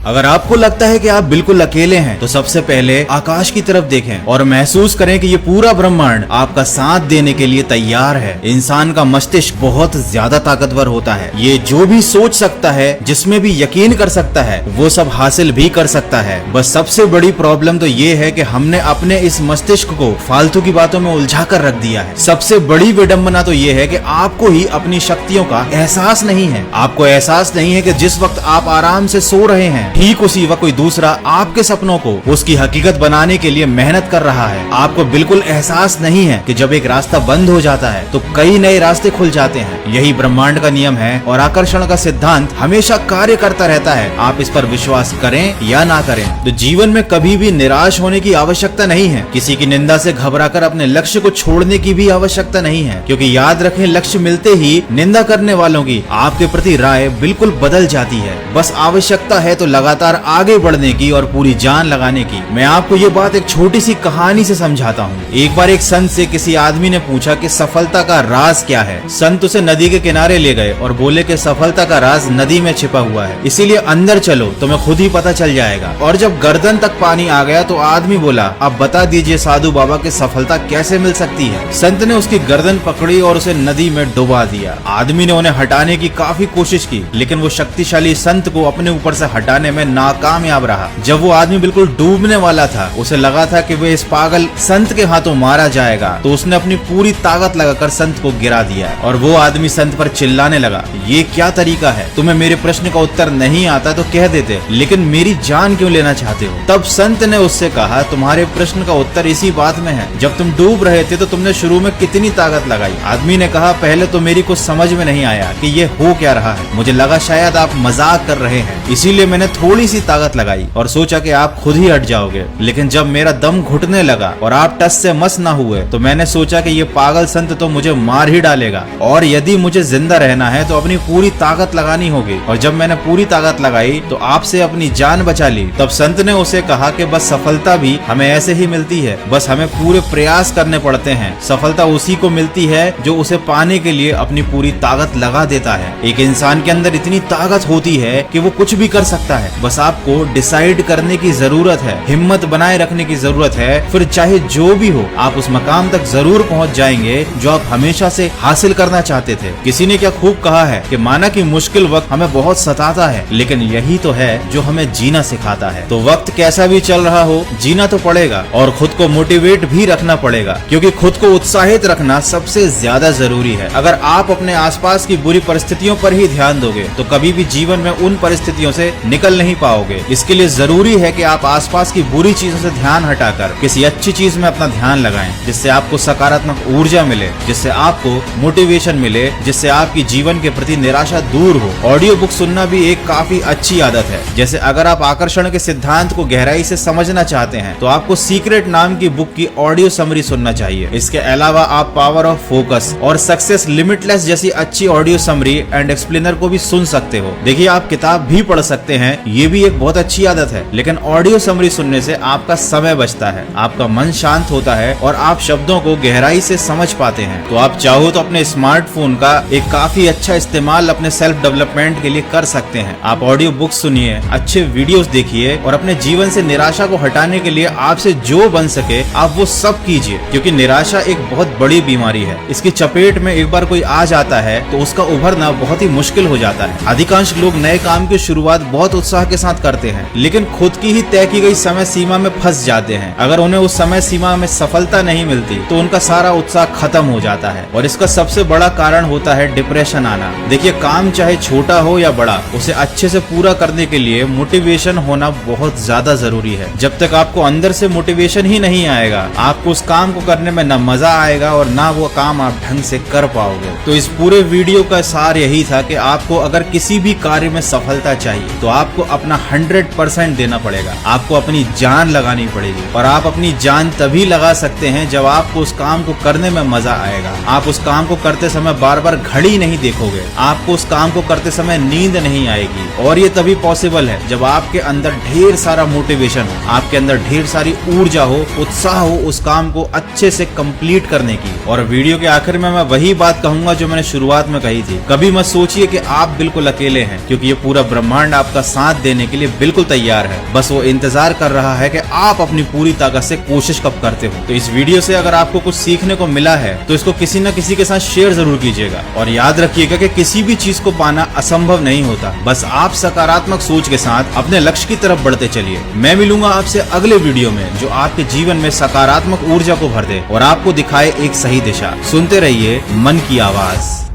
अगर आपको लगता है कि आप बिल्कुल अकेले हैं तो सबसे पहले आकाश की तरफ देखें और महसूस करें कि ये पूरा ब्रह्मांड आपका साथ देने के लिए तैयार है। इंसान का मस्तिष्क बहुत ज्यादा ताकतवर होता है। ये जो भी सोच सकता है, जिसमें भी यकीन कर सकता है, वो सब हासिल भी कर सकता है। बस सबसे बड़ी प्रॉब्लम तो ये है कि हमने अपने इस मस्तिष्क को फालतू की बातों में उलझा कर रख दिया है। सबसे बड़ी विडंबना तो ये है कि आपको ही अपनी शक्तियों का एहसास नहीं है। आपको एहसास नहीं है कि जिस वक्त आप आराम से सो रहे हैं, ठीक उसी वक्त कोई दूसरा आपके सपनों को उसकी हकीकत बनाने के लिए मेहनत कर रहा है। आपको बिल्कुल एहसास नहीं है कि जब एक रास्ता बंद हो जाता है तो कई नए रास्ते खुल जाते हैं। यही ब्रह्मांड का नियम है और आकर्षण का सिद्धांत हमेशा कार्य करता रहता है। आप इस पर विश्वास करें या ना करें। तो जीवन में कभी भी निराश होने की आवश्यकता नहीं है। किसी की निंदा से घबराकर अपने लक्ष्य को छोड़ने की भी आवश्यकता नहीं है, क्योंकि याद रखें, लक्ष्य मिलते ही निंदा करने वालों की आपके प्रति राय बिल्कुल बदल जाती है। बस आवश्यकता है तो लगातार आगे बढ़ने की और पूरी जान लगाने की। मैं आपको ये बात एक छोटी सी कहानी से समझाता हूँ। एक बार एक संत से किसी आदमी ने पूछा कि सफलता का राज क्या है। संत उसे नदी के किनारे ले गए और बोले कि सफलता का राज नदी में छिपा हुआ है, इसीलिए अंदर चलो, तुम्हें खुद ही पता चल जाएगा। और जब गर्दन तक पानी आ गया तो आदमी बोला, अब बता दीजिए साधु बाबा की सफलता कैसे मिल सकती है। संत ने उसकी गर्दन पकड़ी और उसे नदी में डुबा दिया। आदमी ने उन्हें हटाने की काफी कोशिश की, लेकिन वो शक्तिशाली संत को अपने ऊपर से हटाने में नाकामयाब रहा। जब वो आदमी बिल्कुल डूबने वाला था, उसे लगा था कि वे इस पागल संत के हाथों मारा जाएगा, तो उसने अपनी पूरी ताकत लगाकर संत को गिरा दिया। और वो आदमी संत पर चिल्लाने लगा, ये क्या तरीका है? तुम्हें मेरे प्रश्न का उत्तर नहीं आता तो कह देते, लेकिन मेरी जान क्यों लेना चाहते हो? तब संत ने उससे कहा, तुम्हारे प्रश्न का उत्तर इसी बात में है, जब तुम डूब रहे थे तो तुमने शुरू में कितनी ताकत लगाई? आदमी ने कहा, पहले तो मेरी कुछ समझ में नहीं आया कि ये हो क्या रहा है। मुझे लगा शायद आप मजाक कर रहे हैं, इसीलिए मैंने थोड़ी सी ताकत लगाई और सोचा कि आप खुद ही हट जाओगे। लेकिन जब मेरा दम घुटने लगा और आप टस से मस न हुए तो मैंने सोचा कि ये पागल संत तो मुझे मार ही डालेगा, और यदि मुझे जिंदा रहना है तो अपनी पूरी ताकत लगानी होगी। और जब मैंने पूरी ताकत लगाई तो आपसे अपनी जान बचा ली। तब संत ने उसे कहा कि बस सफलता भी हमें ऐसे ही मिलती है, बस हमें पूरे प्रयास करने पड़ते हैं। सफलता उसी को मिलती है जो उसे पाने के लिए अपनी पूरी ताकत लगा देता है। एक इंसान के अंदर इतनी ताकत होती है कि वो कुछ भी कर सकता है। बस आपको डिसाइड करने की जरूरत है, हिम्मत बनाए रखने की जरूरत है, फिर चाहे जो भी हो आप उस मकाम तक जरूर पहुंच जाएंगे जो आप हमेशा से हासिल करना चाहते थे। किसी ने क्या खूब कहा है कि माना कि मुश्किल वक्त हमें बहुत सताता है, लेकिन यही तो है जो हमें जीना सिखाता है। तो वक्त कैसा भी चल रहा हो, जीना तो पड़ेगा और खुद को मोटिवेट भी रखना पड़ेगा, क्योंकि खुद को उत्साहित रखना सबसे ज्यादा जरूरी है। अगर आप अपने आसपास की बुरी परिस्थितियों पर ही ध्यान दोगे तो कभी भी जीवन में उन परिस्थितियों से निकल नहीं पाओगे। इसके लिए जरूरी है कि आप आसपास की बुरी चीजों से ध्यान हटाकर किसी अच्छी चीज में अपना ध्यान लगाएं, जिससे आपको सकारात्मक ऊर्जा मिले, जिससे आपको मोटिवेशन मिले, जिससे आपकी जीवन के प्रति निराशा दूर हो। ऑडियो बुक सुनना भी एक काफी अच्छी आदत है। जैसे अगर आप आकर्षण के सिद्धांत को गहराई से समझना चाहते हैं तो आपको सीक्रेट नाम की बुक की ऑडियो समरी सुनना चाहिए। इसके अलावा आप पावर ऑफ फोकस और सक्सेस लिमिटलेस जैसी अच्छी ऑडियो समरी एंड एक्सप्लेनर को भी सुन सकते हो। देखिए, आप किताब भी पढ़ सकते हैं, ये भी एक बहुत अच्छी आदत है, लेकिन ऑडियो समरी सुनने से आपका समय बचता है, आपका मन शांत होता है और आप शब्दों को गहराई से समझ पाते हैं। तो आप चाहो तो अपने स्मार्टफोन का एक काफी अच्छा इस्तेमाल अपने सेल्फ डेवलपमेंट के लिए कर सकते हैं। आप ऑडियो बुक सुनिए, अच्छे वीडियोस देखिए और अपने जीवन से निराशा को हटाने के लिए आपसे जो बन सके आप वो सब कीजिए, क्योंकि निराशा एक बहुत बड़ी बीमारी है। इसकी चपेट में एक बार कोई आ जाता है तो उसका उभरना बहुत ही मुश्किल हो जाता है। अधिकांश लोग नए काम की शुरुआत बहुत उत्साह के साथ करते हैं, लेकिन खुद की ही तय की गई समय सीमा में फंस जाते हैं। अगर उन्हें उस समय सीमा में सफलता नहीं मिलती तो उनका सारा उत्साह खत्म हो जाता है, और इसका सबसे बड़ा कारण होता है डिप्रेशन आना। देखिए, काम चाहे छोटा हो या बड़ा, उसे अच्छे से पूरा करने के लिए मोटिवेशन होना बहुत ज्यादा जरूरी है। जब तक आपको अंदर से मोटिवेशन ही नहीं आएगा, आपको उस काम को करने में न मजा आएगा और ना वो काम आप ढंग से कर पाओगे। तो इस पूरे वीडियो का सार यही था कि आपको अगर किसी भी कार्य में सफलता चाहिए तो आपको अपना 100% देना पड़ेगा, आपको अपनी जान लगानी पड़ेगी। और आप अपनी जान तभी लगा सकते हैं जब आपको उस काम को करने में मजा आएगा। आप उस काम को करते समय बार बार घड़ी नहीं देखोगे, आपको उस काम को करते समय नींद नहीं आएगी, और ये तभी पॉसिबल है जब आपके अंदर ढेर सारा मोटिवेशन हो, आपके अंदर ढेर सारी ऊर्जा हो, उत्साह हो उस काम को अच्छे से कंप्लीट करने की। और वीडियो के आखिर में मैं वही बात कहूंगा जो मैंने शुरुआत में कही थी, कभी मत सोचिए कि आप बिल्कुल अकेले हैं, क्योंकि ये पूरा ब्रह्मांड आपका साथ साथ देने के लिए बिल्कुल तैयार है। बस वो इंतजार कर रहा है कि आप अपनी पूरी ताकत से कोशिश कब करते हो। तो इस वीडियो से अगर आपको कुछ सीखने को मिला है तो इसको किसी न किसी के साथ शेयर जरूर कीजिएगा। और याद रखिएगा कि किसी भी चीज को पाना असंभव नहीं होता, बस आप सकारात्मक सोच के साथ अपने लक्ष्य की तरफ बढ़ते चलिए। मैं मिलूंगा आपसे अगले वीडियो में जो आपके जीवन में सकारात्मक ऊर्जा को भर दे और आपको दिखाए एक सही दिशा। सुनते रहिए मन की आवाज।